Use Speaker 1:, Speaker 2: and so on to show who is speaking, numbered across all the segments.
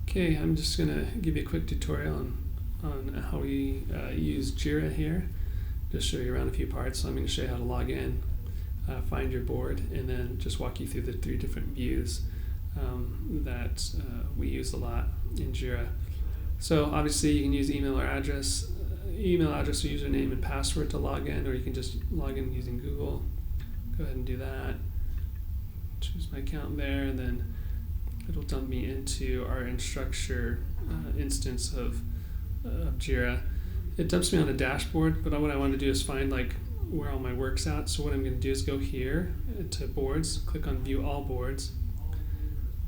Speaker 1: Okay, I'm just going to give you a quick tutorial on how we use Jira here. Just show you around a few parts. So I'm going to show you how to log in, find your board, and then just walk you through the three different views that we use a lot in Jira. So obviously you can use email address or username and password to log in, or you can just log in using Google. Go ahead and do that. Choose my account there, and then it'll dump me into our Instructure instance of Jira. It dumps me on a dashboard, but what I want to do is find where all my work's at. So what I'm going to do is go here to boards, click on view all boards.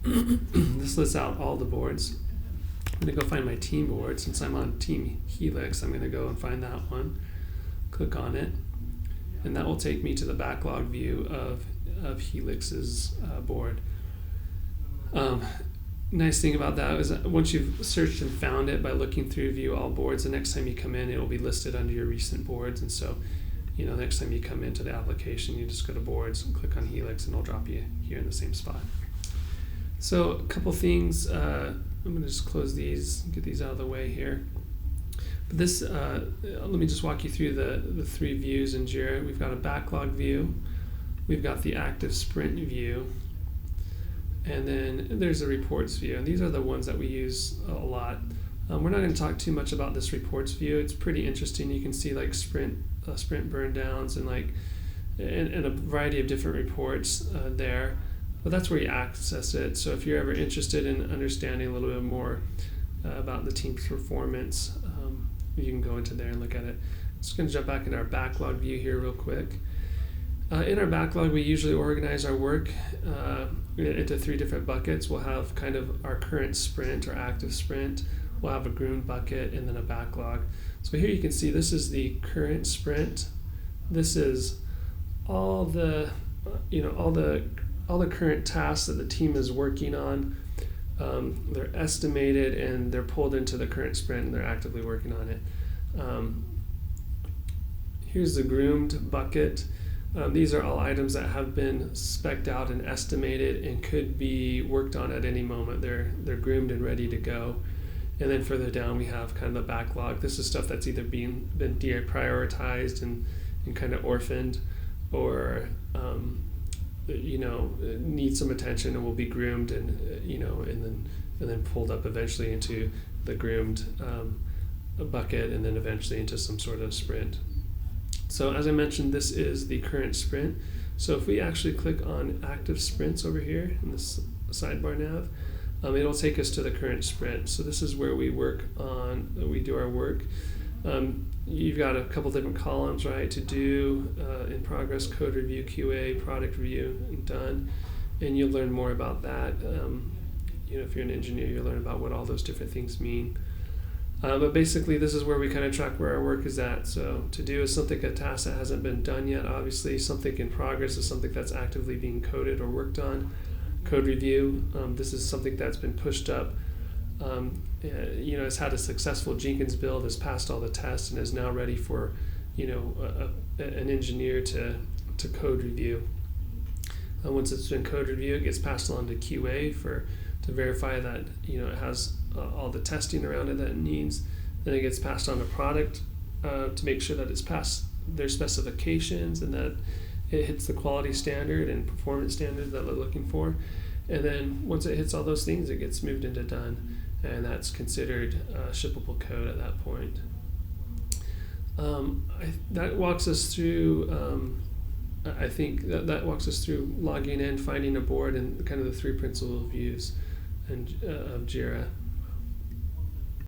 Speaker 1: This lists out all the boards. I'm going to go find my team board. Since I'm on Team Helix, I'm going to go and find that one. Click on it, and that will take me to the backlog view of Helix's board. Nice thing about that is that once you've searched and found it by looking through view all boards, the next time you come in, it will be listed under your recent boards. And so, next time you come into the application, you just go to boards and click on Helix, and it'll drop you here in the same spot. So a couple things, I'm going to just close these, get these out of the way here. But this, let me just walk you through the three views in Jira. We've got a backlog view, we've got the active sprint view, and then there's a reports view, and these are the ones that we use a lot. We're not going to talk too much about this reports view. It's pretty interesting. You can see sprint burn downs and a variety of different reports there. But that's where you access it. So if you're ever interested in understanding a little bit more about the team's performance, you can go into there and look at it. I'm just going to jump back into our backlog view here real quick. In our backlog, we usually organize our work into three different buckets. We'll have kind of our current sprint or active sprint. We'll have a groomed bucket and then a backlog. So here you can see this is the current sprint. This is all the current tasks that the team is working on. They're estimated and they're pulled into the current sprint, and they're actively working on it. Here's the groomed bucket. These are all items that have been spec'd out and estimated and could be worked on at any moment. They're groomed and ready to go. And then further down we have kind of the backlog. This is stuff that's either been deprioritized and kind of orphaned, or needs some attention and will be groomed and then pulled up eventually into the groomed bucket, and then eventually into some sort of sprint. So as I mentioned, this is the current sprint. So if we actually click on active sprints over here in this sidebar nav, it'll take us to the current sprint. So this is where we do our work. You've got a couple different columns, right? To do, in progress, code review, QA, product review, and done. And you'll learn more about that. If you're an engineer, you'll learn about what all those different things mean. But basically, this is where we kind of track where our work is at. So to do is a task that hasn't been done yet, obviously. Something in progress is something that's actively being coded or worked on. Code review, this is something that's been pushed up. Has had a successful Jenkins build, has passed all the tests, and is now ready for an engineer to code review. Once it's been code review, it gets passed along to QA to verify that it has all the testing around it that it needs. Then it gets passed on to product to make sure that it's passed their specifications and that it hits the quality standard and performance standard that they're looking for. And then once it hits all those things, it gets moved into done, and that's considered shippable code at that point. That walks us through. I think that walks us through logging in, finding a board, and kind of the three principal views of Jira.